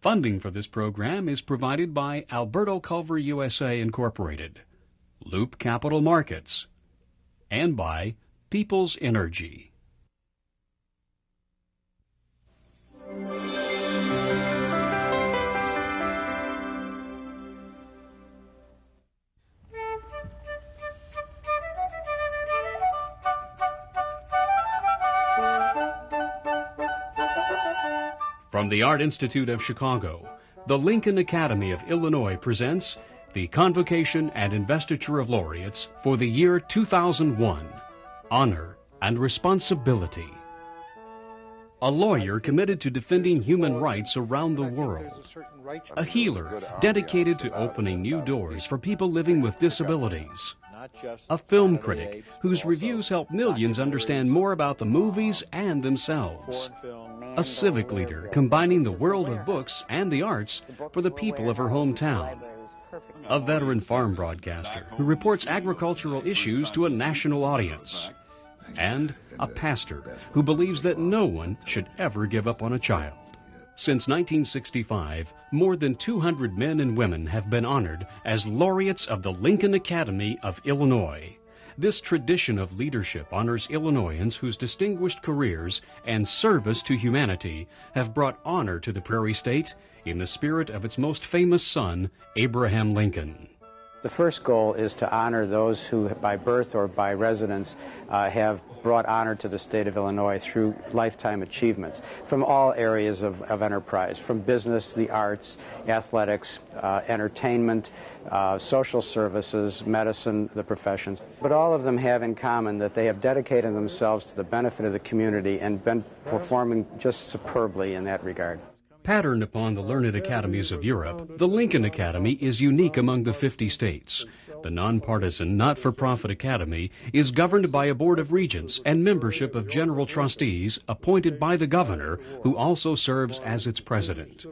Funding for this program is provided by Alberto Culver USA Incorporated, Loop Capital Markets, and by People's Energy. From the Art Institute of Chicago, the Lincoln Academy of Illinois presents the Convocation and Investiture of Laureates for the year 2001, Honor and Responsibility. A lawyer committed to defending human rights around the world. A healer dedicated to opening new doors for people living with disabilities. A film critic whose reviews help millions understand more about the movies and themselves. A civic leader combining the world of books and the arts for the people of her hometown. A veteran farm broadcaster who reports agricultural issues to a national audience. And a pastor who believes that no one should ever give up on a child. Since 1965, more than 200 men and women have been honored as laureates of the Lincoln Academy of Illinois. This tradition of leadership honors Illinoisans whose distinguished careers and service to humanity have brought honor to the Prairie State in the spirit of its most famous son, Abraham Lincoln. The first goal is to honor those who, by birth or by residence, have brought honor to the state of Illinois through lifetime achievements from all areas of enterprise, from business, the arts, athletics, entertainment, social services, medicine, the professions. But all of them have in common that they have dedicated themselves to the benefit of the community and been performing just superbly in that regard. Patterned upon the learned academies of Europe, the Lincoln Academy is unique among the 50 states. The nonpartisan, not-for-profit academy is governed by a board of regents and membership of general trustees appointed by the governor, who also serves as its president.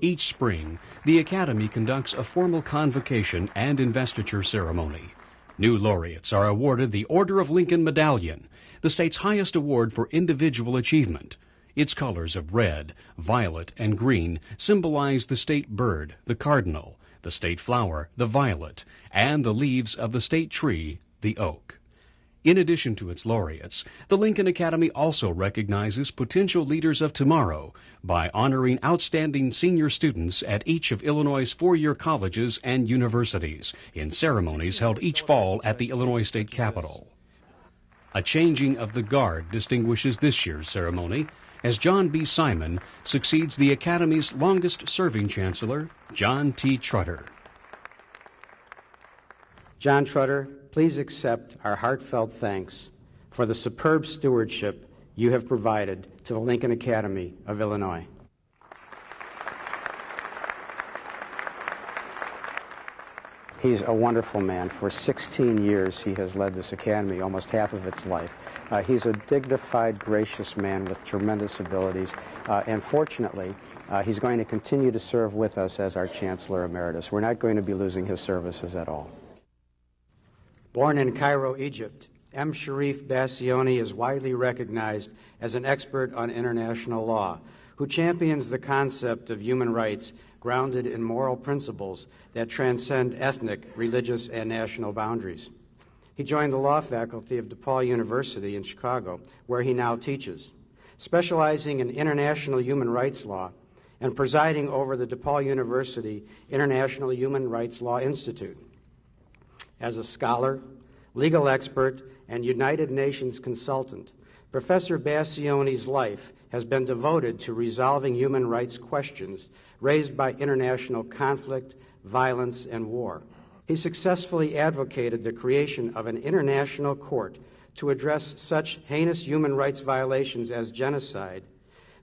Each spring, the academy conducts a formal convocation and investiture ceremony. New laureates are awarded the Order of Lincoln Medallion, the state's highest award for individual achievement. Its colors of red, violet, and green symbolize the state bird, the cardinal, the state flower, the violet, and the leaves of the state tree, the oak. In addition to its laureates, the Lincoln Academy also recognizes potential leaders of tomorrow by honoring outstanding senior students at each of Illinois' four-year colleges and universities in ceremonies held each fall at the Illinois State Capitol. A changing of the guard distinguishes this year's ceremony, as John B. Simon succeeds the Academy's longest-serving chancellor, John T. Trutter. John Trutter, please accept our heartfelt thanks for the superb stewardship you have provided to the Lincoln Academy of Illinois. He's a wonderful man. For 16 years he has led this academy, almost half of its life. He's a dignified, gracious man with tremendous abilities, and fortunately, he's going to continue to serve with us as our Chancellor Emeritus. We're not going to be losing his services at all. Born in Cairo, Egypt, M. Sharif Bassioni is widely recognized as an expert on international law, who champions the concept of human rights grounded in moral principles that transcend ethnic, religious, and national boundaries. He joined the law faculty of DePaul University in Chicago, where he now teaches, specializing in international human rights law and presiding over the DePaul University International Human Rights Law Institute. As a scholar, legal expert, and United Nations consultant, Professor Bassioni's life has been devoted to resolving human rights questions raised by international conflict, violence, and war. He successfully advocated the creation of an international court to address such heinous human rights violations as genocide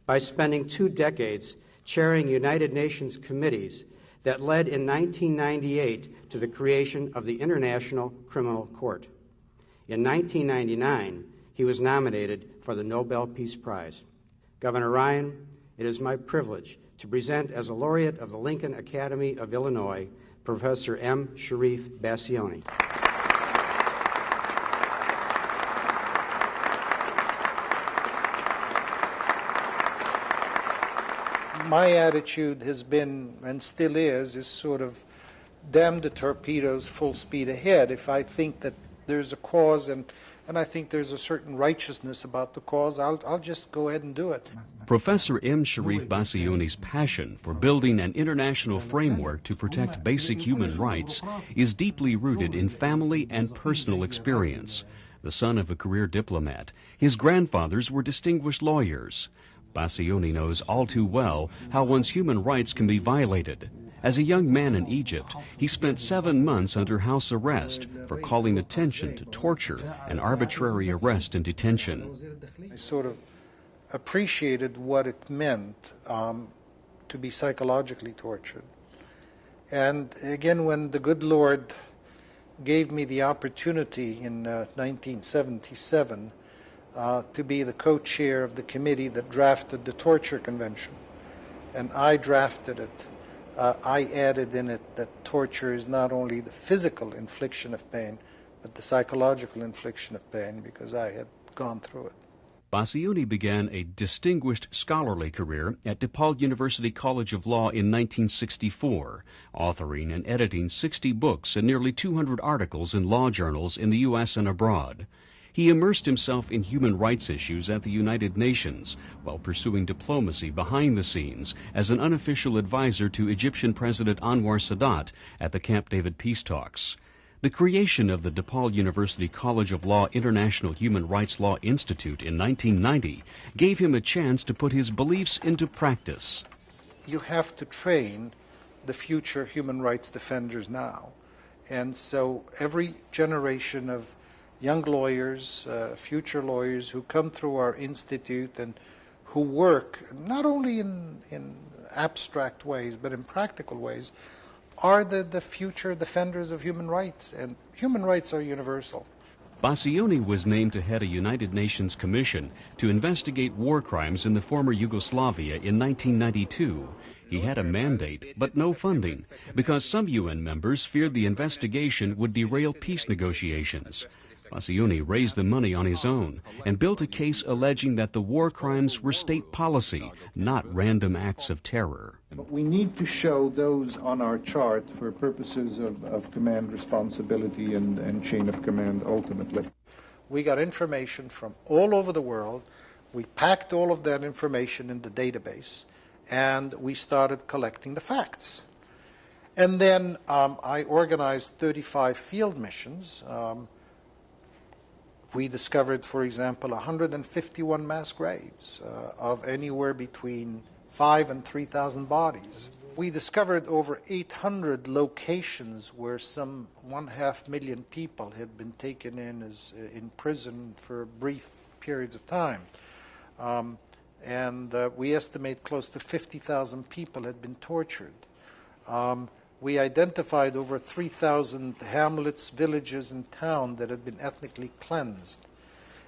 by spending 2 decades chairing United Nations committees that led in 1998 to the creation of the International Criminal Court. In 1999, he was nominated for the Nobel Peace Prize. Governor Ryan, it is my privilege to present as a laureate of the Lincoln Academy of Illinois, Professor M. Sharif Bassioni. my attitude has been, and still is sort of, damn the torpedoes, full speed ahead. If I think that there's a cause and I think there's a certain righteousness about the cause, I'll just go ahead and do it. Professor M. Sharif Bassiouni's passion for building an international framework to protect basic human rights is deeply rooted in family and personal experience. The son of a career diplomat, his grandfathers were distinguished lawyers. Bassiouni knows all too well how one's human rights can be violated. As a young man in Egypt, he spent 7 months under house arrest for calling attention to torture and arbitrary arrest and detention. I sort of appreciated what it meant to be psychologically tortured. And again, when the good Lord gave me the opportunity in 1977 to be the co-chair of the committee that drafted the Torture Convention, and I drafted it, I added in it that torture is not only the physical infliction of pain, but the psychological infliction of pain, because I had gone through it. Bassiouni began a distinguished scholarly career at DePaul University College of Law in 1964, authoring and editing 60 books and nearly 200 articles in law journals in the U.S. and abroad. He immersed himself in human rights issues at the United Nations while pursuing diplomacy behind the scenes as an unofficial advisor to Egyptian President Anwar Sadat at the Camp David peace talks. The creation of the DePaul University College of Law International Human Rights Law Institute in 1990 gave him a chance to put his beliefs into practice. You have to train the future human rights defenders now. And so every generation of young lawyers, future lawyers who come through our institute and who work not only in abstract ways but in practical ways are the future defenders of human rights, and human rights are universal. Bassiouni was named to head a United Nations commission to investigate war crimes in the former Yugoslavia in 1992. He had a mandate, but no funding, because some UN members feared the investigation would derail peace negotiations. Bassiouni raised the money on his own and built a case alleging that the war crimes were state policy, not random acts of terror. But we need to show those on our chart for purposes of command responsibility and chain of command ultimately. We got information from all over the world. We packed all of that information in the database, and we started collecting the facts. And then I organized 35 field missions. We discovered, for example, 151 mass graves of anywhere between 5,000 and 3,000 bodies. We discovered over 800 locations where some 1/2 million people had been taken in prison for brief periods of time. We estimate close to 50,000 people had been tortured. We identified over 3,000 hamlets, villages, and towns that had been ethnically cleansed.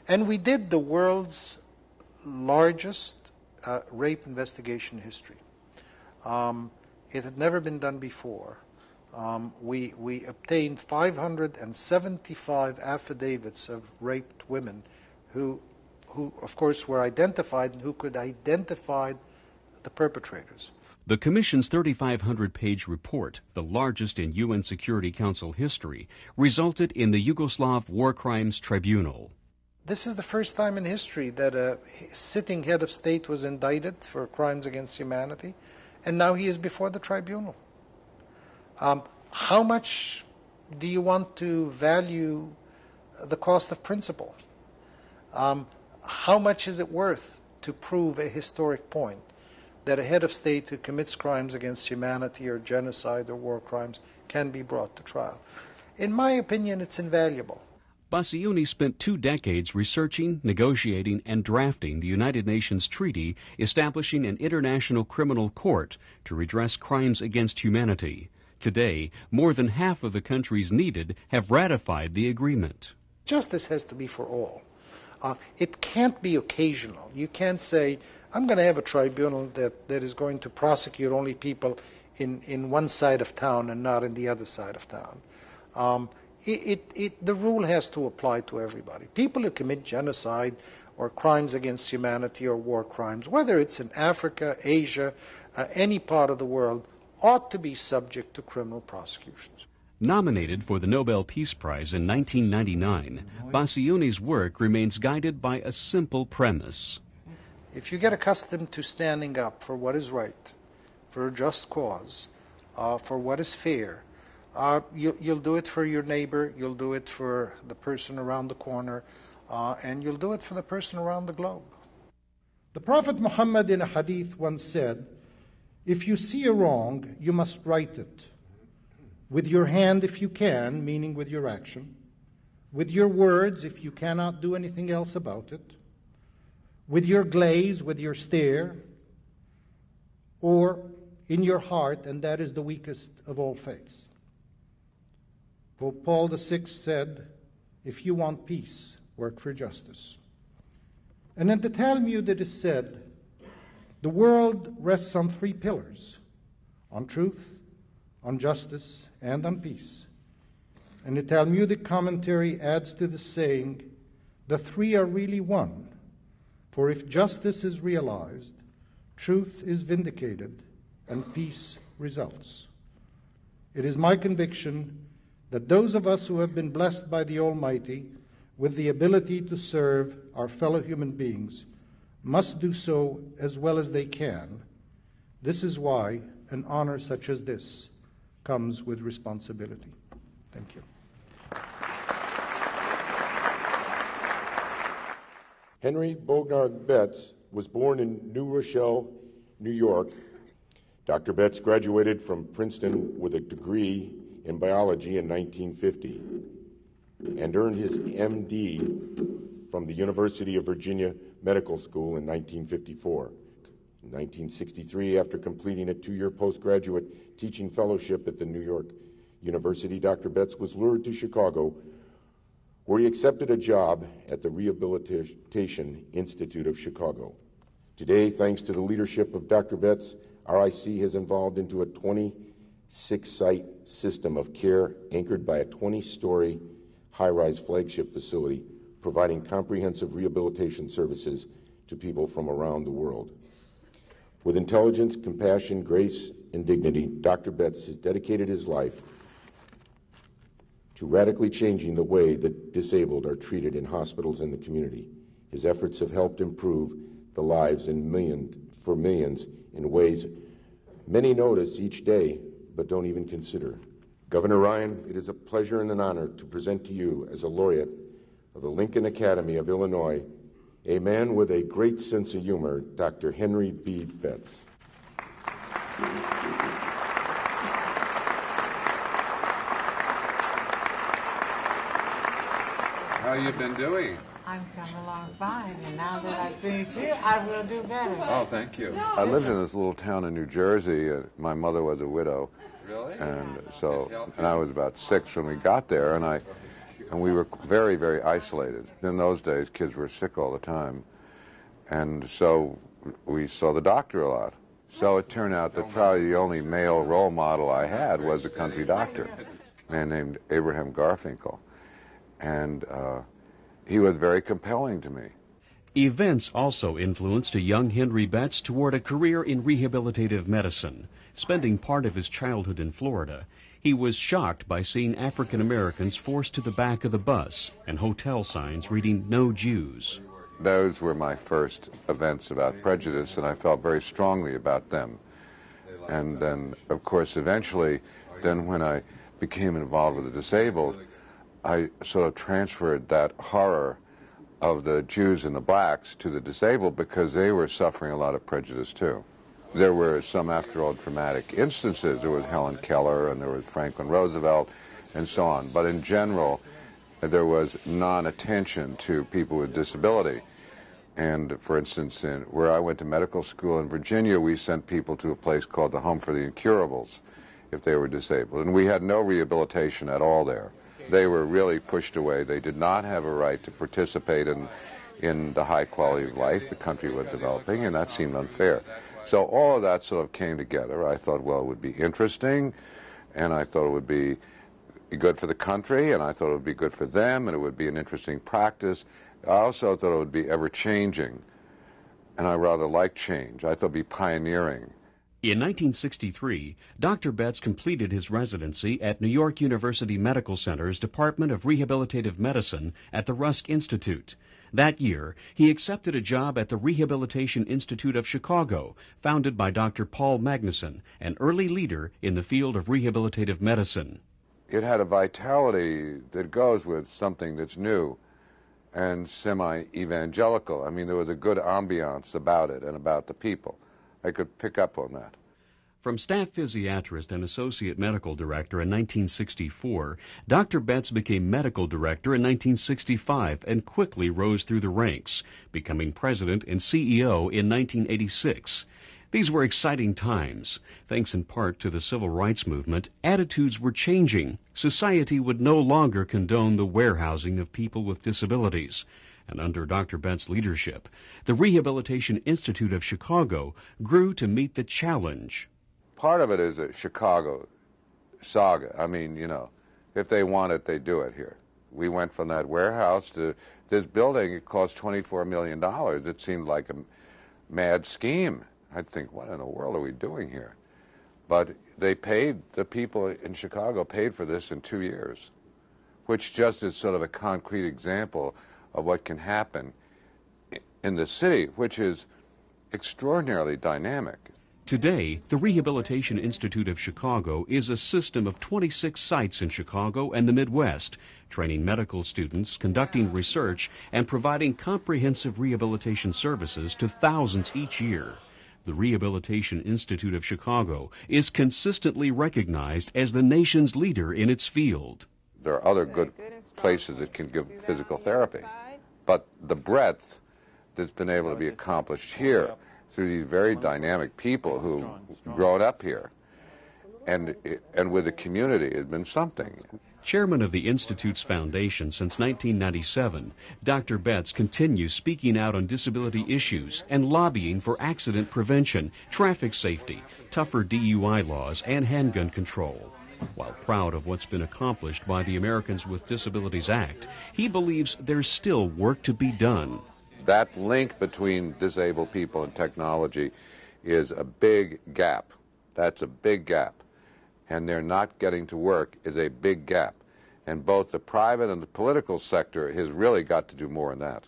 And we did the world's largest rape investigation in history. It had never been done before. We obtained 575 affidavits of raped women who of course, were identified and who could identify the perpetrators. The Commission's 3,500-page report, the largest in UN Security Council history, resulted in the Yugoslav War Crimes Tribunal. This is the first time in history that a sitting head of state was indicted for crimes against humanity, and now he is before the tribunal. How much do you want to value the cost of principle? How much is it worth to prove a historic point that a head of state who commits crimes against humanity or genocide or war crimes can be brought to trial? In my opinion, it's invaluable. Bassiouni spent 2 decades researching, negotiating, and drafting the United Nations treaty establishing an international criminal court to redress crimes against humanity. Today, more than half of the countries needed have ratified the agreement. Justice has to be for all. It can't be occasional. You can't say, I'm going to have a tribunal that is going to prosecute only people in one side of town and not in the other side of town. The rule has to apply to everybody. People who commit genocide or crimes against humanity or war crimes, whether it's in Africa, Asia, any part of the world, ought to be subject to criminal prosecutions. Nominated for the Nobel Peace Prize in 1999, Bassiouni's work remains guided by a simple premise. If you get accustomed to standing up for what is right, for a just cause, for what is fair, you'll do it for your neighbor, you'll do it for the person around the corner, and you'll do it for the person around the globe. The Prophet Muhammad in a hadith once said, "If you see a wrong, you must right it. With your hand if you can," meaning with your action, "with your words if you cannot do anything else about it, with your gaze, with your stare, or in your heart, and that is the weakest of all faiths." Pope Paul VI said, "If you want peace, work for justice." And in the Talmud it is said, the world rests on three pillars: on truth, on justice, and on peace. And the Talmudic commentary adds to the saying, the three are really one, for if justice is realized, truth is vindicated, and peace results. It is my conviction that those of us who have been blessed by the Almighty with the ability to serve our fellow human beings must do so as well as they can. This is why an honor such as this comes with responsibility. Thank you. Henry Bogard Betts was born in New Rochelle, New York. Dr. Betts graduated from Princeton with a degree in biology in 1950 and earned his MD from the University of Virginia Medical School in 1954. In 1963, after completing a 2-year postgraduate teaching fellowship at the New York University, Dr. Betts was lured to Chicago, where he accepted a job at the Rehabilitation Institute of Chicago. Today, thanks to the leadership of Dr. Betts, RIC has evolved into a 26-site system of care anchored by a 20-story high-rise flagship facility providing comprehensive rehabilitation services to people from around the world. With intelligence, compassion, grace, and dignity, Dr. Betts has dedicated his life to radically changing the way that disabled are treated in hospitals and the community. His efforts have helped improve the lives for millions in ways many notice each day but don't even consider. Governor Ryan, it is a pleasure and an honor to present to you as a laureate of the Lincoln Academy of Illinois, a man with a great sense of humor, Dr. Henry B. Betts. How you been doing? I'm coming along fine, and now that I've seen you too, I will do better. Oh, thank you. I lived in this little town in New Jersey. My mother was a widow. Really? And I was about 6 when we got there, and we were very, very isolated. In those days, kids were sick all the time. And so we saw the doctor a lot. So it turned out that probably the only male role model I had was a country doctor, a man named Abraham Garfinkel. And he was very compelling to me. Events also influenced a young Henry Betts toward a career in rehabilitative medicine. Spending part of his childhood in Florida, he was shocked by seeing African Americans forced to the back of the bus and hotel signs reading "No Jews." Those were my first events about prejudice, and I felt very strongly about them. And then, of course, eventually, then when I became involved with the disabled, I sort of transferred that horror of the Jews and the blacks to the disabled because they were suffering a lot of prejudice too. There were some, after all, dramatic instances. There was Helen Keller and there was Franklin Roosevelt and so on. But in general, there was non-attention to people with disability. And for instance, where I went to medical school in Virginia, we sent people to a place called the Home for the Incurables if they were disabled. And we had no rehabilitation at all there. They were really pushed away. They did not have a right to participate in the high quality of life the country was developing, and that seemed unfair. So all of that sort of came together. I thought, well, it would be interesting, and I thought it would be good for the country, and I thought it would be good for them, and it would be an interesting practice, I also thought it would be ever-changing, and I rather like change. I thought it would be pioneering. In 1963, Dr. Betts completed his residency at New York University Medical Center's Department of Rehabilitative Medicine at the Rusk Institute. That year, he accepted a job at the Rehabilitation Institute of Chicago, founded by Dr. Paul Magnuson, an early leader in the field of rehabilitative medicine. It had a vitality that goes with something that's new and semi-evangelical. I mean, there was a good ambiance about it and about the people. I could pick up on that. From staff physiatrist and associate medical director in 1964, Dr. Betts became medical director in 1965 and quickly rose through the ranks, becoming president and CEO in 1986. These were exciting times. Thanks in part to the civil rights movement, attitudes were changing. Society would no longer condone the warehousing of people with disabilities. And under Dr. Betts' leadership, the Rehabilitation Institute of Chicago grew to meet the challenge. Part of it is a Chicago saga. I mean, you know, if they want it, they do it here. We went from that warehouse to this building. It cost $24 million. It seemed like a mad scheme. I'd think, what in the world are we doing here? But they paid, the people in Chicago paid for this in 2 years, which just is sort of a concrete example of what can happen in the city, which is extraordinarily dynamic. Today, the Rehabilitation Institute of Chicago is a system of 26 sites in Chicago and the Midwest, training medical students, conducting research, and providing comprehensive rehabilitation services to thousands each year. The Rehabilitation Institute of Chicago is consistently recognized as the nation's leader in its field. There are other good places that can give physical therapy, but the breadth that's been able to be accomplished here through these very dynamic people who've grown up here and with the community has been something. Chairman of the Institute's foundation since 1997, Dr. Betts continues speaking out on disability issues and lobbying for accident prevention, traffic safety, tougher DUI laws, and handgun control. While proud of what's been accomplished by the Americans with Disabilities Act, he believes there's still work to be done. That link between disabled people and technology is a big gap. That's a big gap. And they're not getting to work is a big gap. And both the private and the political sector has really got to do more in that.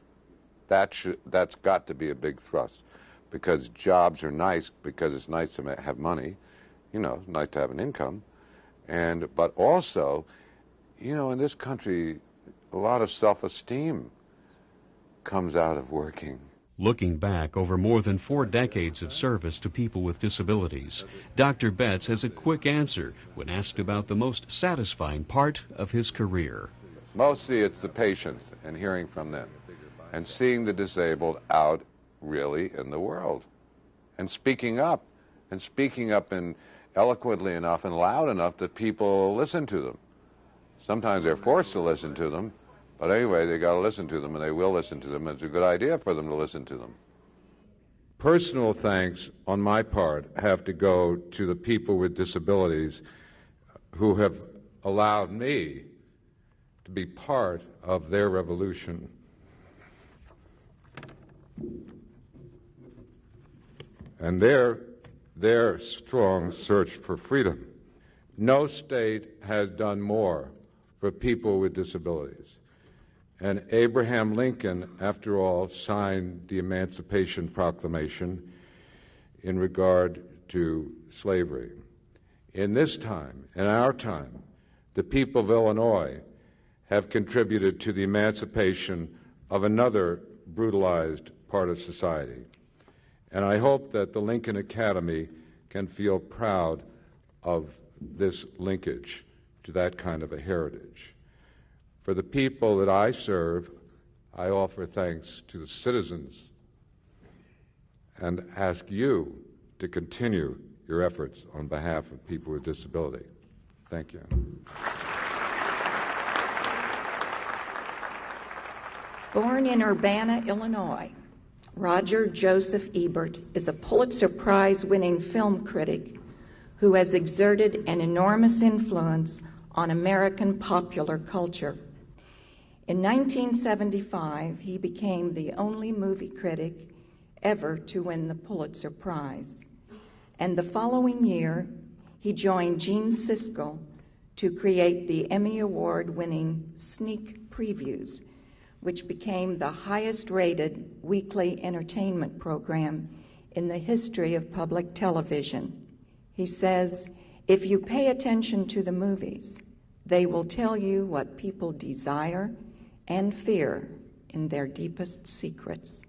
That's got to be a big thrust, because jobs are nice, because it's nice to have money, you know, it's nice to have an income. But also, you know, in this country, a lot of self-esteem comes out of working. Looking back over more than 4 decades of service to people with disabilities, Dr. Betts has a quick answer when asked about the most satisfying part of his career. Mostly it's the patients and hearing from them and seeing the disabled out really in the world and speaking up in eloquently enough and loud enough that people listen to them. Sometimes they're forced to listen to them, but anyway, they got to listen to them, and they will listen to them. It's a good idea for them to listen to them. Personal thanks on my part have to go to the people with disabilities who have allowed me to be part of their revolution. And their strong search for freedom. No state has done more for people with disabilities. And Abraham Lincoln, after all, signed the Emancipation Proclamation in regard to slavery. In this time, in our time, the people of Illinois have contributed to the emancipation of another brutalized part of society. And I hope that the Lincoln Academy can feel proud of this linkage to that kind of a heritage. For the people that I serve, I offer thanks to the citizens and ask you to continue your efforts on behalf of people with disability. Thank you. Born in Urbana, Illinois, Roger Joseph Ebert is a Pulitzer Prize-winning film critic who has exerted an enormous influence on American popular culture. In 1975, he became the only movie critic ever to win the Pulitzer Prize. And the following year, he joined Gene Siskel to create the Emmy Award-winning Sneak Previews, which became the highest-rated weekly entertainment program in the history of public television. He says, "If you pay attention to the movies, they will tell you what people desire and fear in their deepest secrets."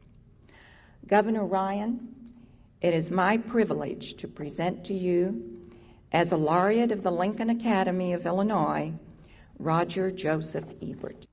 Governor Ryan, it is my privilege to present to you, as a laureate of the Lincoln Academy of Illinois, Roger Joseph Ebert.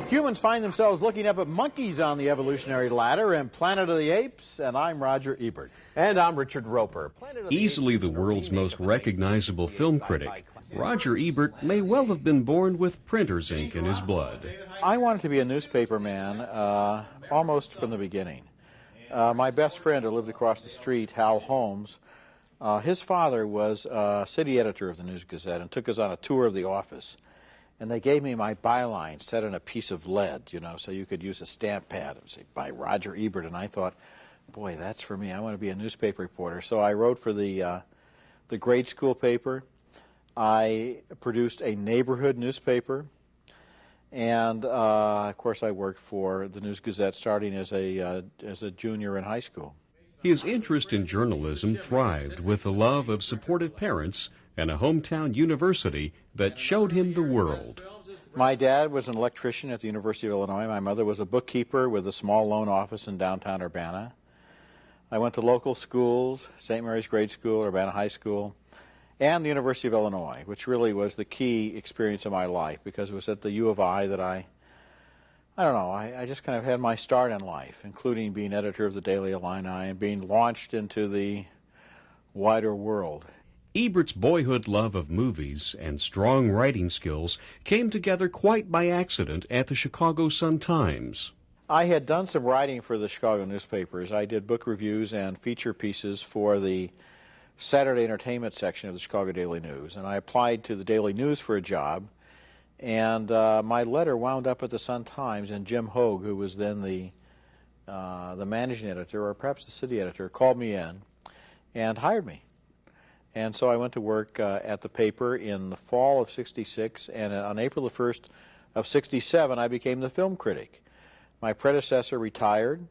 Humans find themselves looking up at monkeys on the evolutionary ladder in Planet of the Apes, and I'm Roger Ebert. And I'm Richard Roper. Easily the world's most recognizable film critic, Roger Ebert may well have been born with printer's ink in his blood. I wanted to be a newspaper man almost from the beginning. My best friend who lived across the street, Hal Holmes, his father was city editor of the News-Gazette and took us on a tour of the office. And they gave me my byline set in a piece of lead, you know, so you could use a stamp pad and say, by Roger Ebert. And I thought, boy, that's for me. I want to be a newspaper reporter. So I wrote for the grade school paper. I produced a neighborhood newspaper. And, of course, I worked for the News-Gazette starting as a junior in high school. His interest in journalism thrived with the love of supportive parents and a hometown university that showed him the world. My dad was an electrician at the University of Illinois. My mother was a bookkeeper with a small loan office in downtown Urbana. I went to local schools, St. Mary's Grade School, Urbana High School, and the University of Illinois, which really was the key experience of my life because it was at the U of I that I just kind of had my start in life, including being editor of the Daily Illini and being launched into the wider world. Ebert's boyhood love of movies and strong writing skills came together quite by accident at the Chicago Sun-Times. I had done some writing for the Chicago newspapers. I did book reviews and feature pieces for the Saturday entertainment section of the Chicago Daily News, and I applied to the Daily News for a job, and my letter wound up at the Sun-Times, and Jim Hogue, who was then the managing editor, or perhaps the city editor, called me in and hired me. And so I went to work at the paper in the fall of '66, and on April the 1st of '67, I became the film critic. My predecessor retired.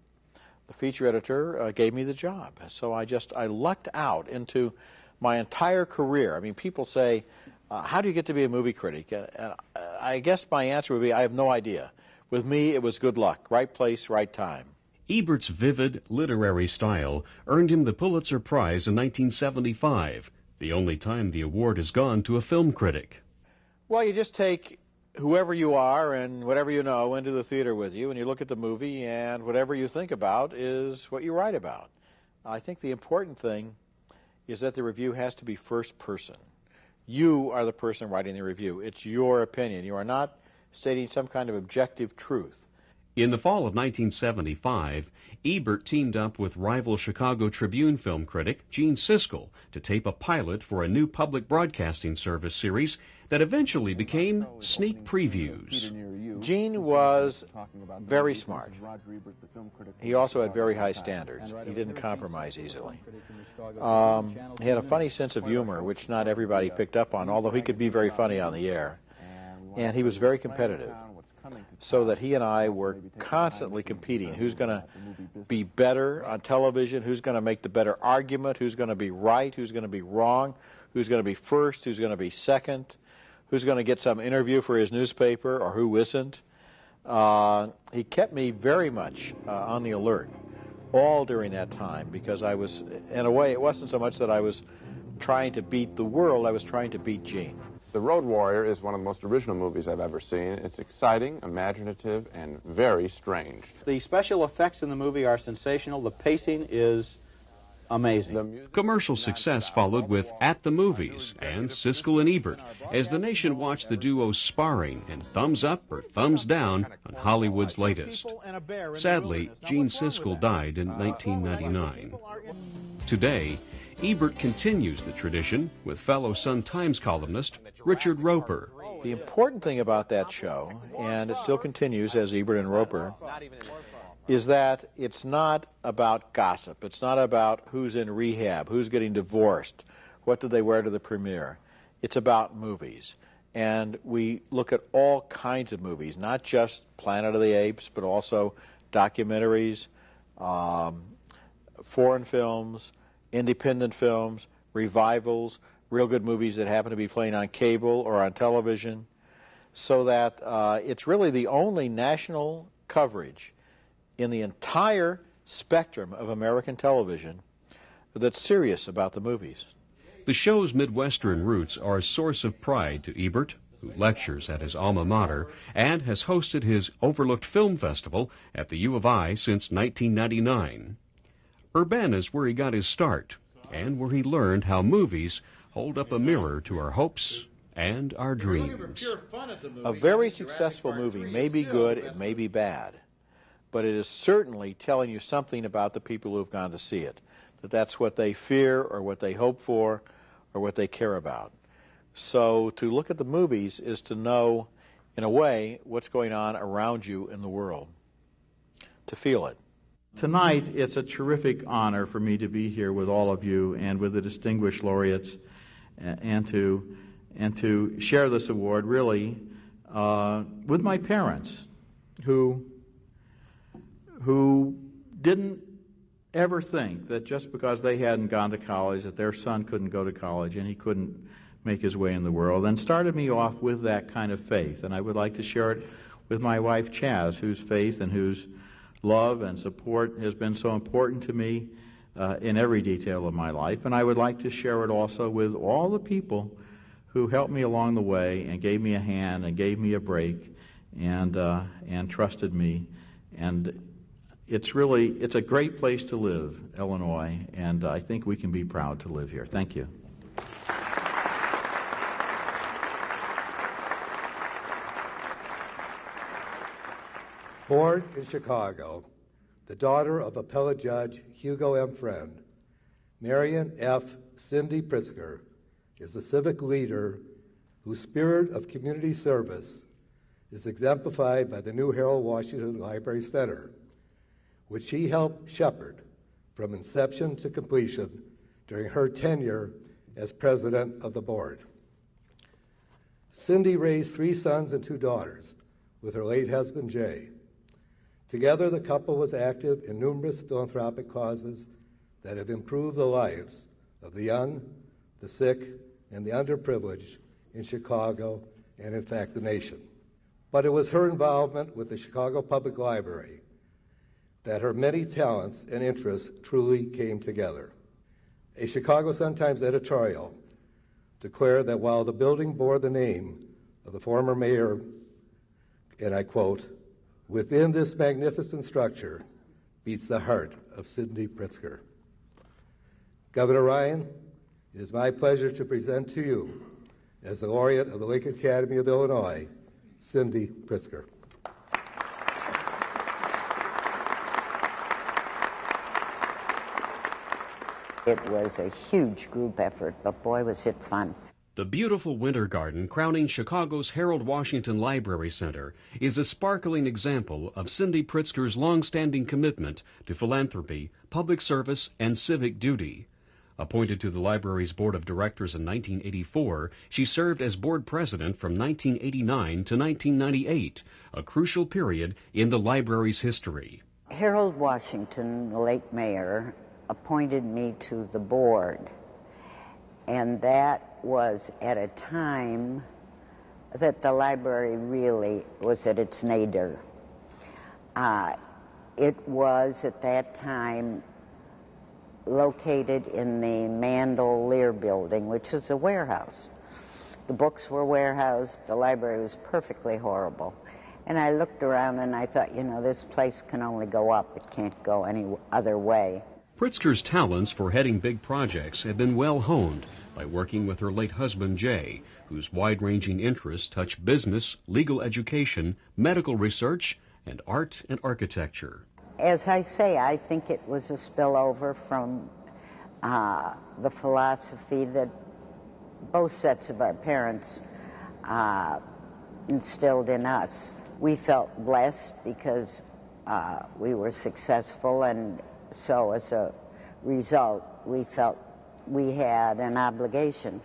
The feature editor gave me the job. So I lucked out into my entire career. I mean, people say, how do you get to be a movie critic? I guess my answer would be, I have no idea. With me, it was good luck. Right place, right time. Ebert's vivid literary style earned him the Pulitzer Prize in 1975, the only time the award has gone to a film critic. Well, you just take whoever you are and whatever you know into the theater with you, and you look at the movie, and whatever you think about is what you write about. I think the important thing is that the review has to be first person. You are the person writing the review. It's your opinion. You are not stating some kind of objective truth. In the fall of 1975, Ebert teamed up with rival Chicago Tribune film critic Gene Siskel to tape a pilot for a new public broadcasting service series that eventually became Sneak Previews. Gene was very smart. He also had very high standards. He didn't compromise easily. He had a funny sense of humor, which not everybody picked up on, although he could be very funny on the air. And he was very competitive, so that he and I were constantly competing. Who's going to be better on television? Who's going to make the better argument? Who's going to be right? Who's going to be wrong? Who's going to be first? Who's going to be second? Who's going to get some interview for his newspaper, or who isn't? He kept me very much on the alert all during that time, because I was, in a way, it wasn't so much that I was trying to beat the world, I was trying to beat Gene. The Road Warrior is one of the most original movies I've ever seen. It's exciting, imaginative, and very strange. The special effects in the movie are sensational. The pacing is amazing. Commercial success followed with At the Movies and Siskel and Ebert as the nation watched the duo sparring and thumbs up or thumbs down on Hollywood's latest. Sadly, Gene Siskel died in 1999. Today, Ebert continues the tradition with fellow Sun-Times columnist Richard Roper. The important thing about that show, and it still continues as Ebert and Roper, is that it's not about gossip. It's not about who's in rehab, who's getting divorced, what did they wear to the premiere. It's about movies. And we look at all kinds of movies, not just Planet of the Apes, but also documentaries, foreign films, independent films, revivals, real good movies that happen to be playing on cable or on television, so that it's really the only national coverage in the entire spectrum of American television that's serious about the movies. The show's Midwestern roots are a source of pride to Ebert, who lectures at his alma mater and has hosted his Overlooked Film Festival at the U of I since 1999. Urbana is where he got his start and where he learned how movies hold up a mirror to our hopes and our dreams. A very successful movie may be good, it may be bad, but it is certainly telling you something about the people who have gone to see it, that that's what they fear or what they hope for or what they care about. So to look at the movies is to know, in a way, what's going on around you in the world, to feel it. Tonight, it's a terrific honor for me to be here with all of you and with the distinguished laureates and to share this award, really, with my parents, who didn't ever think that just because they hadn't gone to college that their son couldn't go to college and he couldn't make his way in the world, and started me off with that kind of faith. And I would like to share it with my wife, Chaz, whose faith and whose love and support has been so important to me in every detail of my life. And I would like to share it also with all the people who helped me along the way and gave me a hand and gave me a break and trusted me. And it's a great place to live, Illinois, and I think we can be proud to live here. Thank you. Born in Chicago, the daughter of appellate judge Hugo M. Friend, Marion F. Cindy Pritzker is a civic leader whose spirit of community service is exemplified by the new Harold Washington Library Center, which she helped shepherd from inception to completion during her tenure as president of the board. Cindy raised 3 sons and 2 daughters with her late husband, Jay. Together, the couple was active in numerous philanthropic causes that have improved the lives of the young, the sick, and the underprivileged in Chicago and, in fact, the nation. But it was her involvement with the Chicago Public Library that her many talents and interests truly came together. A Chicago Sun-Times editorial declared that while the building bore the name of the former mayor, and I quote, "Within this magnificent structure beats the heart of Cindy Pritzker." Governor Ryan, it is my pleasure to present to you, as the laureate of the Lincoln Academy of Illinois, Cindy Pritzker. It was a huge group effort, but boy, was it fun. The beautiful winter garden crowning Chicago's Harold Washington Library Center is a sparkling example of Cindy Pritzker's long-standing commitment to philanthropy, public service, and civic duty. Appointed to the library's board of directors in 1984, she served as board president from 1989 to 1998, a crucial period in the library's history. Harold Washington, the late mayor, appointed me to the board, and that was at a time that the library really was at its nadir. It was at that time located in the Mandel Lear building, which is a warehouse. The books were warehoused, the library was perfectly horrible. And I looked around and I thought, you know, this place can only go up, it can't go any other way. Pritzker's talents for heading big projects had been well honed by working with her late husband, Jay, whose wide-ranging interests touch business, legal education, medical research, and art and architecture. As I say, I think it was a spillover from the philosophy that both sets of our parents instilled in us. We felt blessed because we were successful, and so as a result, we felt we had an obligation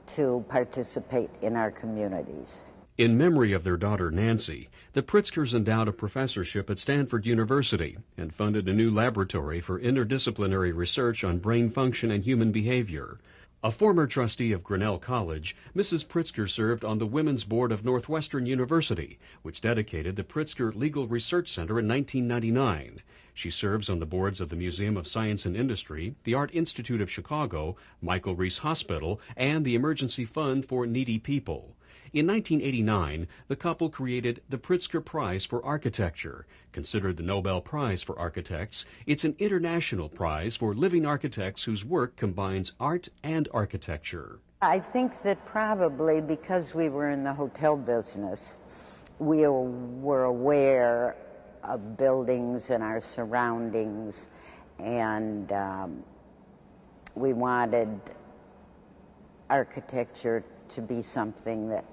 to participate in our communities. In memory of their daughter Nancy, the Pritzkers endowed a professorship at Stanford University and funded a new laboratory for interdisciplinary research on brain function and human behavior. A former trustee of Grinnell College, Mrs. Pritzker served on the Women's Board of Northwestern University, which dedicated the Pritzker Legal Research Center in 1999. She serves on the boards of the Museum of Science and Industry, the Art Institute of Chicago, Michael Reese Hospital, and the Emergency Fund for Needy People. In 1989, the couple created the Pritzker Prize for Architecture. Considered the Nobel Prize for Architects, it's an international prize for living architects whose work combines art and architecture. I think that probably because we were in the hotel business, we were aware of buildings and our surroundings, and we wanted architecture to be something that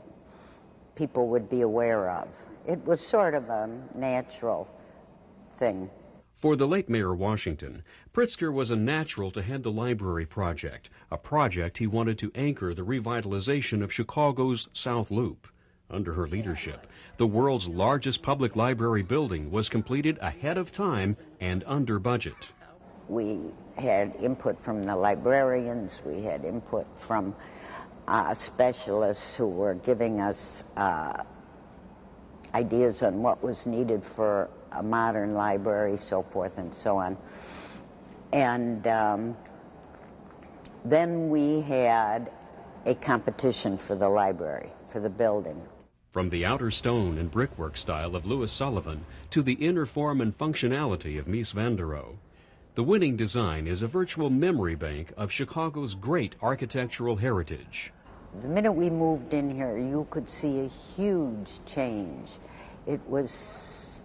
people would be aware of. It was sort of a natural thing. For the late Mayor Washington, Pritzker was a natural to head the library project, a project he wanted to anchor the revitalization of Chicago's South Loop. Under her leadership, the world's largest public library building was completed ahead of time and under budget. We had input from the librarians, we had input from specialists who were giving us ideas on what was needed for a modern library, so forth and so on. And then we had a competition for the library, for the building. From the outer stone and brickwork style of Louis Sullivan to the inner form and functionality of Mies van der Rohe, the winning design is a virtual memory bank of Chicago's great architectural heritage. The minute we moved in here, you could see a huge change. It was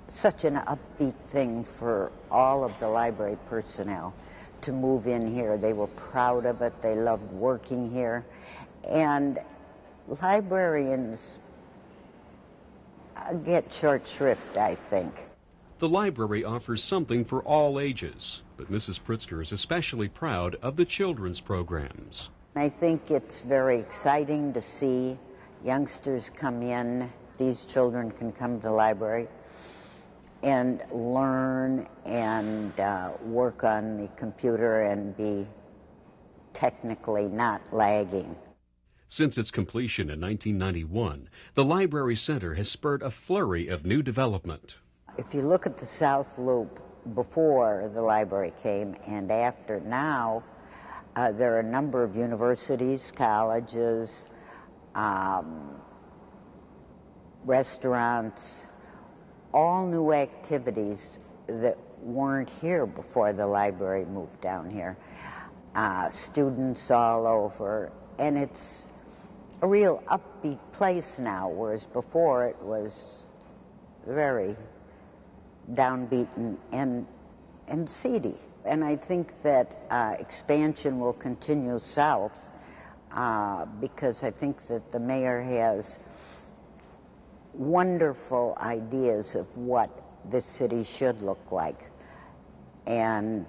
such an upbeat thing for all of the library personnel to move in here. They were proud of it. They loved working here. And librarians get short shrift, I think. The library offers something for all ages, but Mrs. Pritzker is especially proud of the children's programs. I think it's very exciting to see youngsters come in. These children can come to the library and learn and work on the computer and be technically not lagging. Since its completion in 1991, the Library Center has spurred a flurry of new development. If you look at the South Loop before the library came and after now, there are a number of universities, colleges, restaurants, all new activities that weren't here before the library moved down here. Students all over, and it's a real upbeat place now, whereas before it was very downbeat and seedy. And I think that expansion will continue south because I think that the mayor has wonderful ideas of what this city should look like. And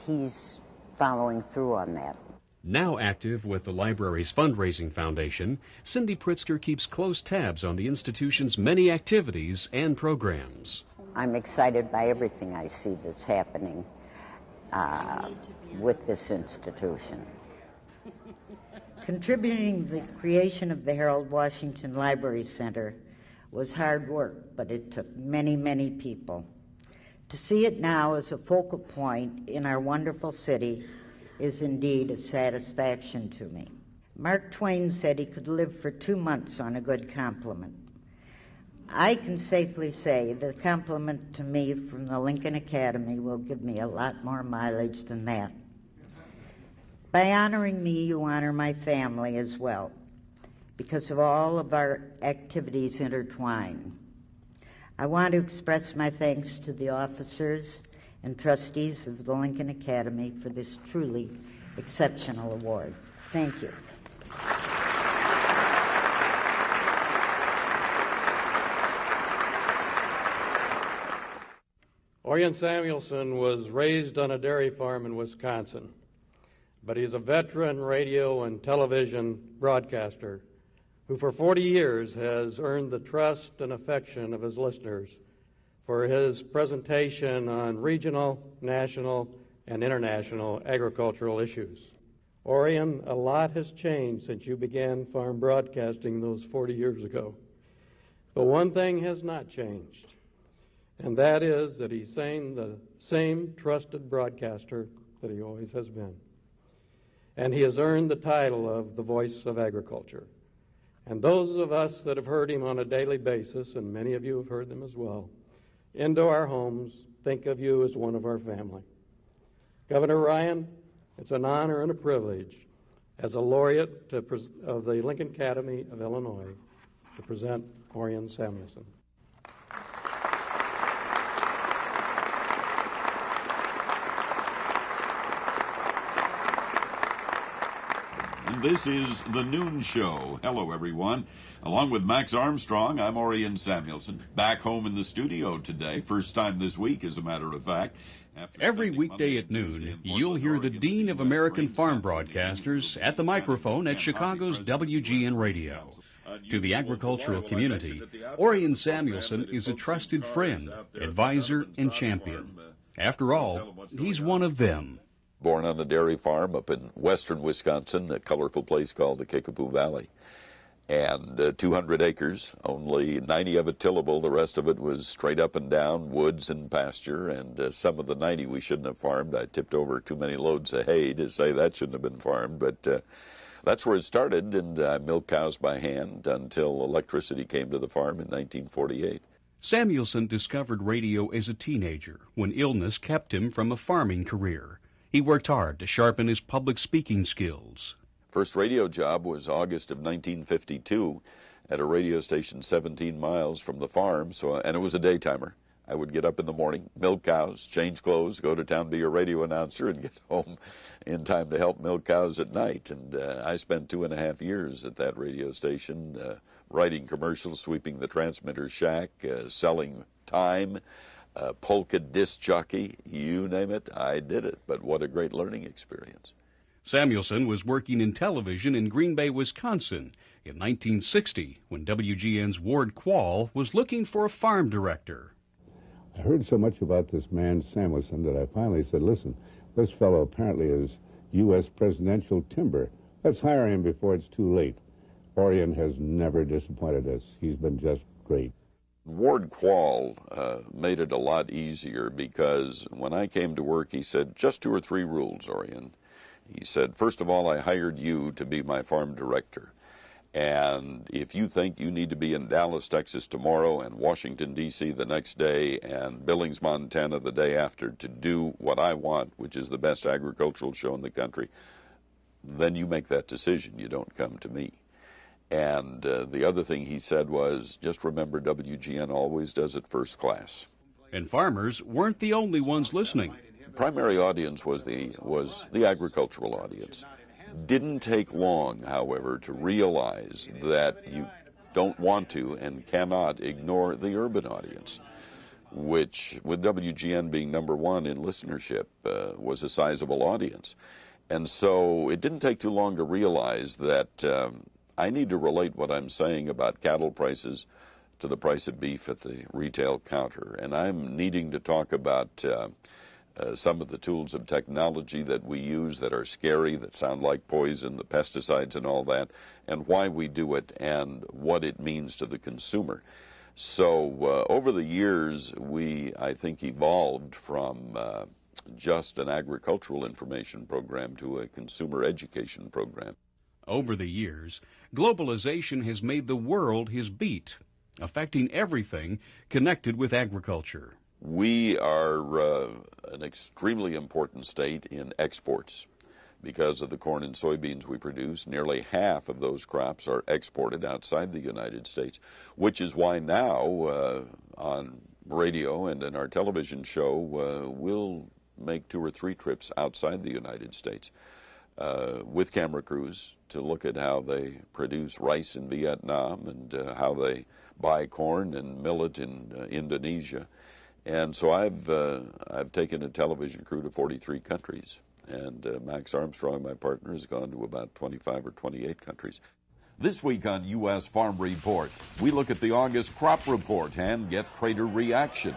he's following through on that. Now active with the library's fundraising foundation, Cindy Pritzker keeps close tabs on the institution's many activities and programs. I'm excited by everything I see that's happening with this institution. Contributing to the creation of the Harold Washington Library Center was hard work, but it took many, many people. To see it now as a focal point in our wonderful city is indeed a satisfaction to me. Mark Twain said he could live for 2 months on a good compliment. I can safely say the compliment to me from the Lincoln Academy will give me a lot more mileage than that. By honoring me, you honor my family as well, because of all of our activities intertwine. I want to express my thanks to the officers and trustees of the Lincoln Academy for this truly exceptional award. Thank you. Orion Samuelsson was raised on a dairy farm in Wisconsin, but he's a veteran radio and television broadcaster who for 40 years has earned the trust and affection of his listeners for his presentation on regional, national, and international agricultural issues. Orion, a lot has changed since you began farm broadcasting those 40 years ago. But one thing has not changed, and that is that he's the same trusted broadcaster that he always has been. And he has earned the title of the Voice of Agriculture. And those of us that have heard him on a daily basis, and many of you have heard them as well, into our homes, think of you as one of our family. Governor Ryan, it's an honor and a privilege as a laureate of the Lincoln Academy of Illinois to present Orion Samuelsson. This is The Noon Show. Hello, everyone. Along with Max Armstrong, I'm Orion Samuelsson, back home in the studio today. First time this week, as a matter of fact. Every weekday at noon, you'll hear the Dean of American Farm Broadcasters at the microphone at Chicago's WGN Radio. To the agricultural community, Orion Samuelsson is a trusted friend, advisor, and champion. After all, he's one of them. Born on a dairy farm up in western Wisconsin, a colorful place called the Kickapoo Valley. And 200 acres, only 90 of it tillable. The rest of it was straight up and down, woods and pasture. And some of the 90 we shouldn't have farmed. I tipped over too many loads of hay to say that shouldn't have been farmed. But that's where it started, and I milked cows by hand until electricity came to the farm in 1948. Samuelsson discovered radio as a teenager when illness kept him from a farming career. He worked hard to sharpen his public speaking skills. First radio job was August of 1952 at a radio station 17 miles from the farm, and it was a daytimer. I would get up in the morning, milk cows, change clothes, go to town, be a radio announcer, and get home in time to help milk cows at night. And I spent 2.5 years at that radio station, writing commercials, sweeping the transmitter shack, selling time, polka disc jockey, you name it, I did it. But what a great learning experience. Samuelsson was working in television in Green Bay, Wisconsin in 1960 when WGN's Ward Quall was looking for a farm director. I heard so much about this man, Samuelsson, that I finally said, listen, this fellow apparently is U.S. presidential timber. Let's hire him before it's too late. Orion has never disappointed us. He's been just great. Ward Quall made it a lot easier because when I came to work, he said, just 2 or 3 rules, Orion. He said, first of all, I hired you to be my farm director. And if you think you need to be in Dallas, Texas tomorrow and Washington, D.C. the next day and Billings, Montana the day after to do what I want, which is the best agricultural show in the country, then you make that decision. You don't come to me. And the other thing he said was, just remember WGN always does it first class. And farmers weren't the only ones listening. Primary audience was the agricultural audience. Didn't take long, however, to realize that you don't want to and cannot ignore the urban audience, which, with WGN being #1 in listenership, was a sizable audience. And so it didn't take too long to realize that I need to relate what I'm saying about cattle prices to the price of beef at the retail counter. And I'm needing to talk about some of the tools of technology that we use that are scary, that sound like poison, the pesticides and all that, and why we do it and what it means to the consumer. So over the years, we, I think, evolved from just an agricultural information program to a consumer education program. Over the years, globalization has made the world his beat. affecting everything connected with agriculture. We are an extremely important state in exports because of the corn and soybeans we produce. Nearly half of those crops are exported outside the United States, which is why now on radio and in our television show we'll make 2 or 3 trips outside the United States with camera crews to look at how they produce rice in Vietnam and how they buy corn and millet in Indonesia. And so I've taken a television crew to 43 countries, and Max Armstrong, my partner, has gone to about 25 or 28 countries. This week on U.S. Farm Report, we look at the August crop report and get trader reaction.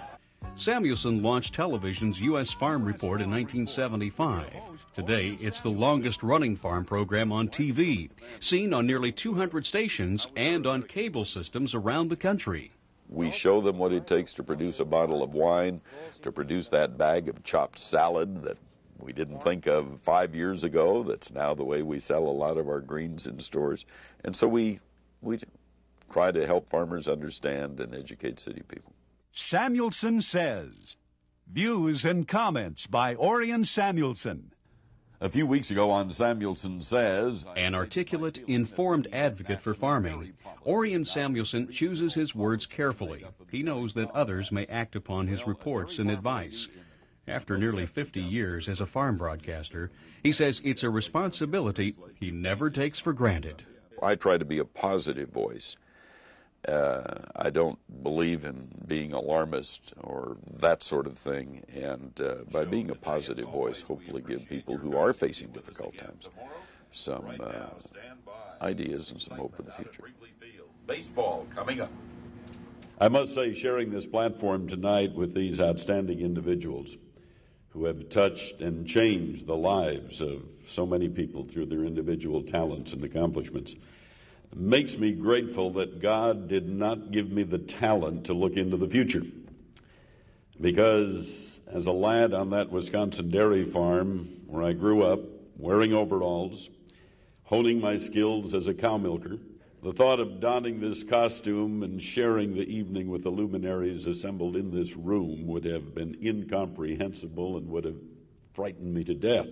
Samuelsson launched television's U.S. Farm Report in 1975. Today, it's the longest-running farm program on TV, seen on nearly 200 stations and on cable systems around the country. We show them what it takes to produce a bottle of wine, to produce that bag of chopped salad that we didn't think of 5 years ago. That's now the way we sell a lot of our greens in stores. And so we try to help farmers understand and educate city people. Samuelsson Says. Views and comments by Orion Samuelsson. A few weeks ago on Samuelsson Says, an articulate, informed advocate for farming, Orion Samuelsson chooses his words carefully. He knows that others may act upon his reports and advice. After nearly 50 years as a farm broadcaster, he says it's a responsibility he never takes for granted. I try to be a positive voice. I don't believe in being alarmist or that sort of thing, and by being a positive voice, hopefully give people who are facing difficult times some ideas and some hope for the future. Baseball coming up. I must say, sharing this platform tonight with these outstanding individuals who have touched and changed the lives of so many people through their individual talents and accomplishments makes me grateful that God did not give me the talent to look into the future. Because as a lad on that Wisconsin dairy farm where I grew up, wearing overalls, honing my skills as a cow milker, the thought of donning this costume and sharing the evening with the luminaries assembled in this room would have been incomprehensible and would have frightened me to death.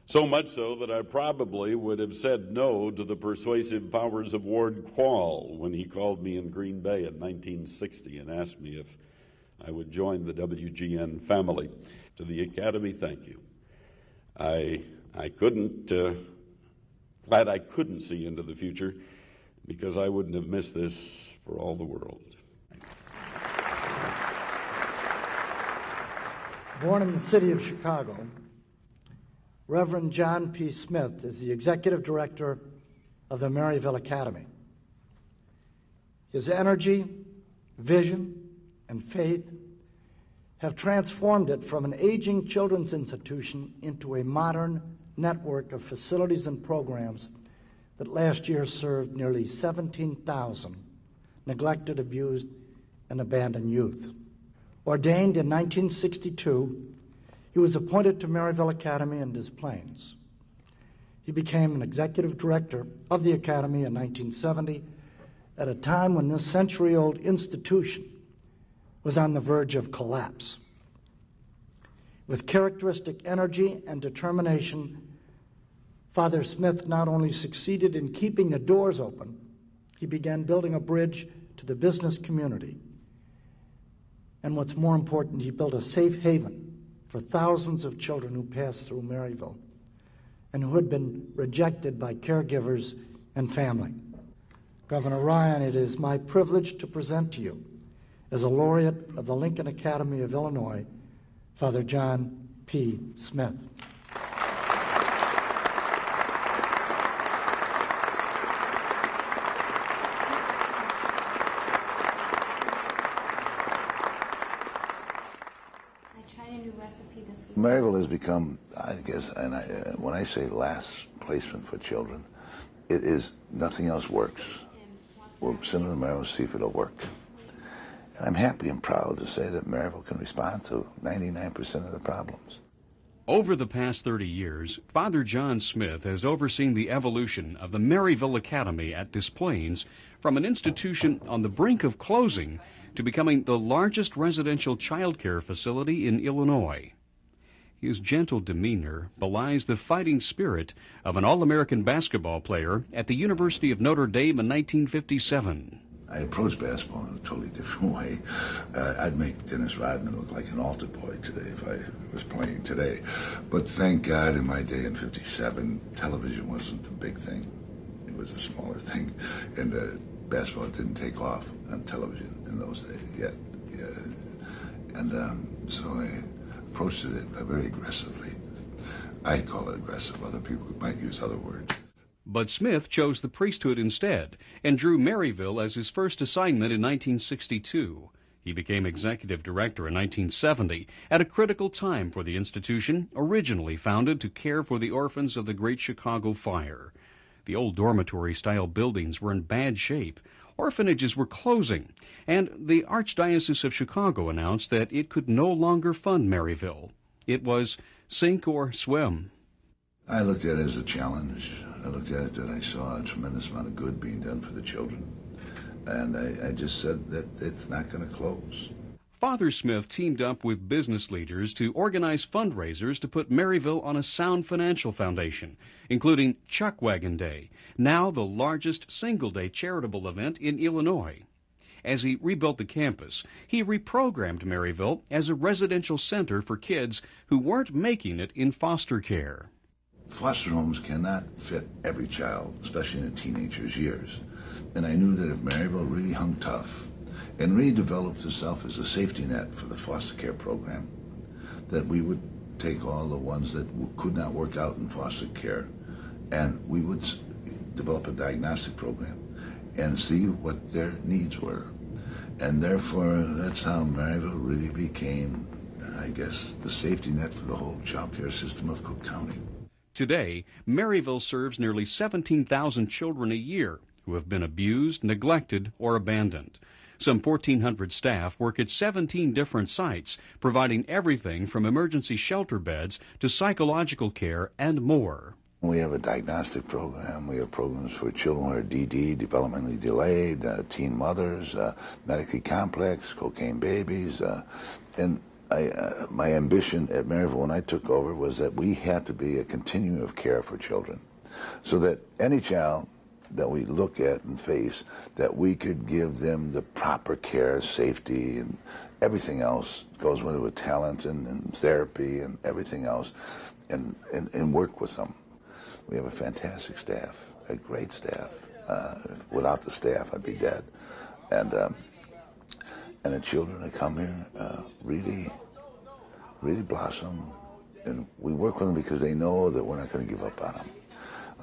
So much so that I probably would have said no to the persuasive powers of Ward Quall when he called me in Green Bay in 1960 and asked me if I would join the WGN family. To the Academy, thank you. Glad I couldn't see into the future, because I wouldn't have missed this for all the world. Born in the city of Chicago, Reverend John P. Smith is the executive director of the Maryville Academy. His energy, vision, and faith have transformed it from an aging children's institution into a modern network of facilities and programs that last year served nearly 17,000 neglected, abused, and abandoned youth. Ordained in 1962, he was appointed to Maryville Academy in Des Plaines. He became an executive director of the Academy in 1970 at a time when this century-old institution was on the verge of collapse. With characteristic energy and determination, Father Smith not only succeeded in keeping the doors open, he began building a bridge to the business community. And what's more important, he built a safe haven for thousands of children who passed through Maryville and who had been rejected by caregivers and family. Governor Ryan, it is my privilege to present to you, as a laureate of the Lincoln Academy of Illinois, Father John P. Smith. Maryville has become, I guess, and when I say last placement for children, it is nothing else works. We'll send them to Maryville to see if it'll work. And I'm happy and proud to say that Maryville can respond to 99% of the problems. Over the past 30 years, Father John Smith has overseen the evolution of the Maryville Academy at Des Plaines from an institution on the brink of closing to becoming the largest residential child care facility in Illinois. His gentle demeanor belies the fighting spirit of an All-American basketball player at the University of Notre Dame in 1957. I approached basketball in a totally different way. I'd make Dennis Rodman look like an altar boy today if I was playing today. But thank God in my day in '57, television wasn't the big thing. It was a smaller thing. And basketball didn't take off on television in those days yet. Yeah. And so I approached it very aggressively. I call it aggressive. Other people might use other words. But Smith chose the priesthood instead and drew Maryville as his first assignment in 1962. He became executive director in 1970 at a critical time for the institution, originally founded to care for the orphans of the Great Chicago Fire. The old dormitory-style buildings were in bad shape. Orphanages were closing, and the Archdiocese of Chicago announced that it could no longer fund Maryville. It was sink or swim. I looked at it as a challenge. I looked at it that I saw a tremendous amount of good being done for the children. And I just said that it's not going to close. Father Smith teamed up with business leaders to organize fundraisers to put Maryville on a sound financial foundation, including Chuck Wagon Day, now the largest single-day charitable event in Illinois. As he rebuilt the campus, he reprogrammed Maryville as a residential center for kids who weren't making it in foster care. Foster homes cannot fit every child, especially in a teenager's years. And I knew that if Maryville really hung tough and really developed itself as a safety net for the foster care program, that we would take all the ones that could not work out in foster care and we would develop a diagnostic program and see what their needs were. And therefore, that's how Maryville really became, I guess, the safety net for the whole child care system of Cook County. Today, Maryville serves nearly 17,000 children a year who have been abused, neglected, or abandoned. Some 1,400 staff work at 17 different sites, providing everything from emergency shelter beds to psychological care and more. We have a diagnostic program. We have programs for children who are DD, developmentally delayed, teen mothers, medically complex, cocaine babies, and my ambition at Maryville when I took over was that we had to be a continuum of care for children, so that any child that we look at and face, that we could give them the proper care, safety, and everything else goes with talent and therapy and everything else, and work with them. We have a fantastic staff, a great staff. Without the staff, I'd be dead. And the children that come here really blossom. And we work with them because they know that we're not going to give up on them.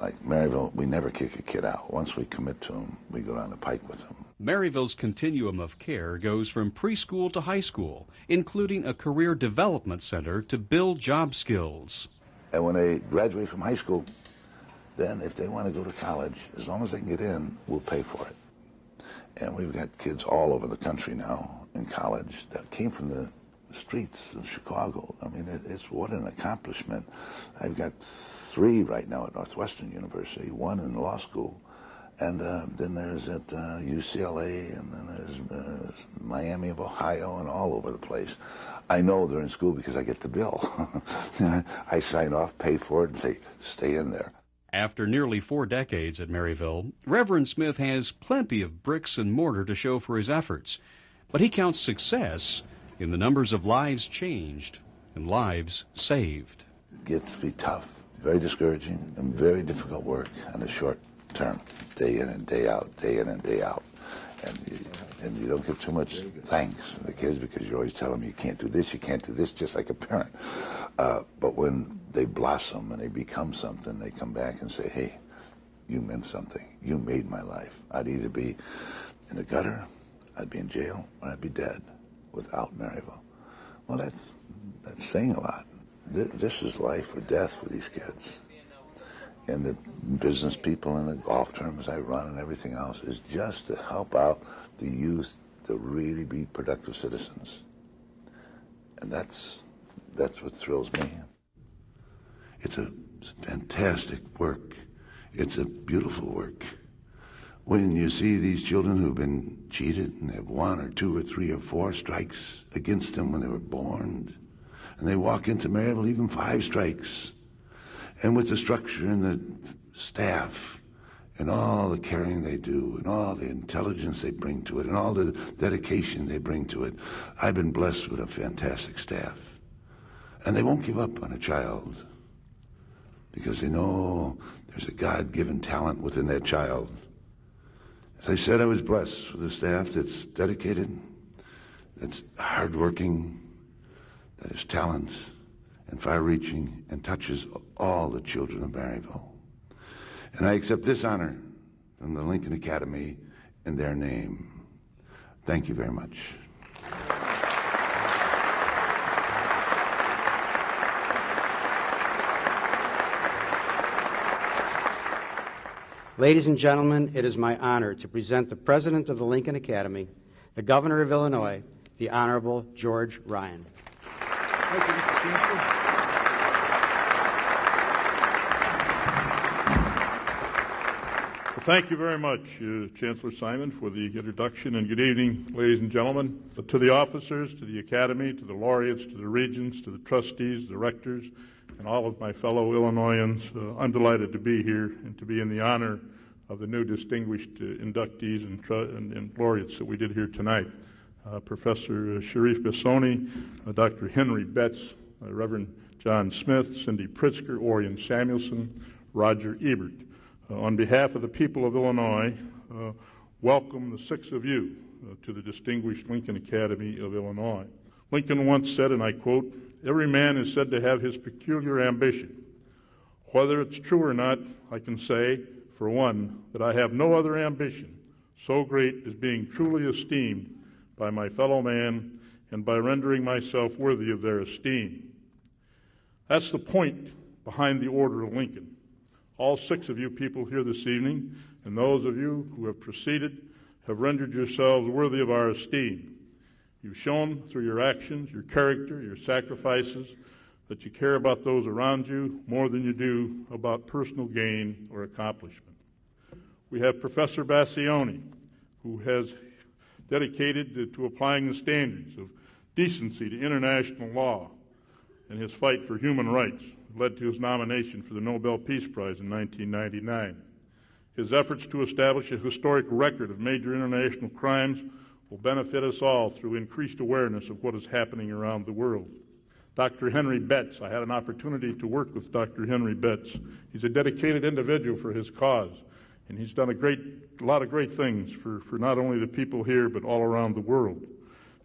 Like Maryville, we never kick a kid out. Once we commit to them, we go down the pike with them. Maryville's continuum of care goes from preschool to high school, including a career development center to build job skills. And when they graduate from high school, then if they want to go to college, as long as they can get in, we'll pay for it. And we've got kids all over the country now in college that came from the streets of Chicago. I mean, it's what an accomplishment. I've got 3 right now at Northwestern University, 1 in law school, and then there's at UCLA, and then there's Miami of Ohio, and all over the place. I know they're in school because I get the bill. I sign off, pay for it, and say, stay in there. After nearly 4 decades at Maryville, Reverend Smith has plenty of bricks and mortar to show for his efforts, but he counts success in the numbers of lives changed and lives saved. It gets to be tough, very discouraging, and very difficult work on the short term, day in and day out, day in and day out. And you don't get too much thanks from the kids because you're always telling them you can't do this, just like a parent. But when they blossom and they become something, they come back and say, hey, you meant something. You made my life. I'd either be in the gutter, I'd be in jail, or I'd be dead without Maryville. Well, that's saying a lot. This is life or death for these kids. And the business people and the golf tournaments I run and everything else is just to help out the youth to really be productive citizens. And that's what thrills me. It's a fantastic work. It's a beautiful work. When you see these children who've been cheated and have 1 or 2 or 3 or 4 strikes against them when they were born, and they walk into Maryville even 5 strikes, and with the structure and the staff and all the caring they do and all the intelligence they bring to it and all the dedication they bring to it, I've been blessed with a fantastic staff. And they won't give up on a child because they know there's a God-given talent within that child. As I said, I was blessed with a staff that's dedicated, that's hardworking, that has talent and far-reaching and touches all the children of Maryville. And I accept this honor from the Lincoln Academy in their name. Thank you very much. Ladies and gentlemen, it is my honor to present the President of the Lincoln Academy, the Governor of Illinois, the Honorable George Ryan. Thank you, Mr. Chancellor. Thank you very much, Chancellor Simon, for the introduction, and good evening, ladies and gentlemen. To the officers, to the Academy, to the laureates, to the regents, to the trustees, the rectors, and all of my fellow Illinoisans, I'm delighted to be here and to be in the honor of the new distinguished inductees and laureates that we did here tonight. Professor Sharif Bessoni, Dr. Henry Betts, Reverend John Smith, Cindy Pritzker, Orion Samuelsson, Roger Ebert. On behalf of the people of Illinois, welcome the 6 of you to the distinguished Lincoln Academy of Illinois. Lincoln once said, and I quote, "Every man is said to have his peculiar ambition. Whether it's true or not, I can say, for one, that I have no other ambition so great as being truly esteemed by my fellow man and by rendering myself worthy of their esteem." That's the point behind the Order of Lincoln. All 6 of you people here this evening, and those of you who have preceded, have rendered yourselves worthy of our esteem. You've shown through your actions, your character, your sacrifices, that you care about those around you more than you do about personal gain or accomplishment. We have Professor Bassioni, who has dedicated to applying the standards of decency to international law, and his fight for human rights led to his nomination for the Nobel Peace Prize in 1999. His efforts to establish a historic record of major international crimes will benefit us all through increased awareness of what is happening around the world. Dr. Henry Betts, I had an opportunity to work with Dr. Henry Betts. He's a dedicated individual for his cause, and he's done a lot of great things for not only the people here, but all around the world.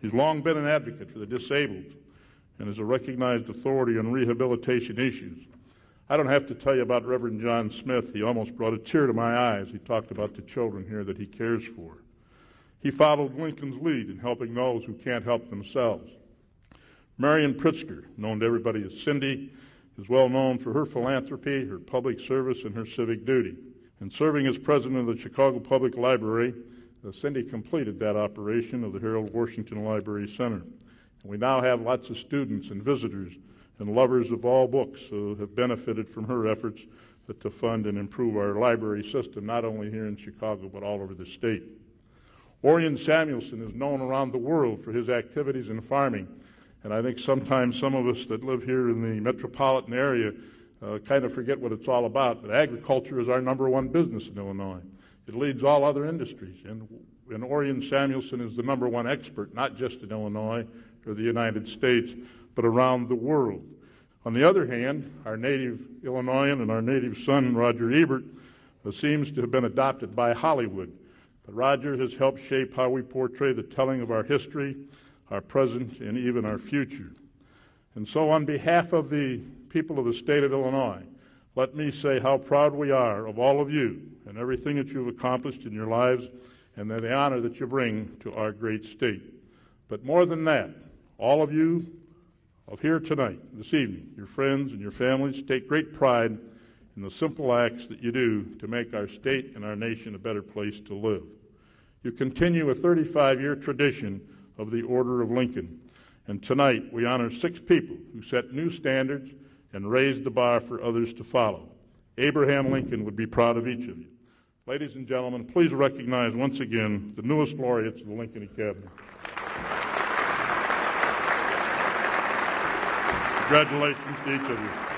He's long been an advocate for the disabled and is a recognized authority on rehabilitation issues. I don't have to tell you about Reverend John Smith. He almost brought a tear to my eyes. He talked about the children here that he cares for. He followed Lincoln's lead in helping those who can't help themselves. Marion Pritzker, known to everybody as Cindy, is well known for her philanthropy, her public service, and her civic duty. In serving as president of the Chicago Public Library, Cindy completed that operation of the Harold Washington Library Center. And we now have lots of students and visitors and lovers of all books who have benefited from her efforts to fund and improve our library system, not only here in Chicago, but all over the state. Orion Samuelsson is known around the world for his activities in farming, and I think sometimes some of us that live here in the metropolitan area kind of forget what it's all about, but agriculture is our #1 business in Illinois. It leads all other industries, and Orion Samuelsson is the #1 expert, not just in Illinois or the United States, but around the world. On the other hand, our native Illinoisan and our native son, Roger Ebert, seems to have been adopted by Hollywood. But Roger has helped shape how we portray the telling of our history, our present, and even our future. And so on behalf of the people of the state of Illinois, let me say how proud we are of all of you and everything that you've accomplished in your lives and the honor that you bring to our great state. But more than that, all of you of here tonight, this evening, your friends and your families, take great pride in the simple acts that you do to make our state and our nation a better place to live. You continue a 35-year tradition of the Order of Lincoln, and tonight we honor 6 people who set new standards and raised the bar for others to follow. Abraham Lincoln would be proud of each of you. Ladies and gentlemen, please recognize once again the newest laureates of the Lincoln Academy. Congratulations to each of you.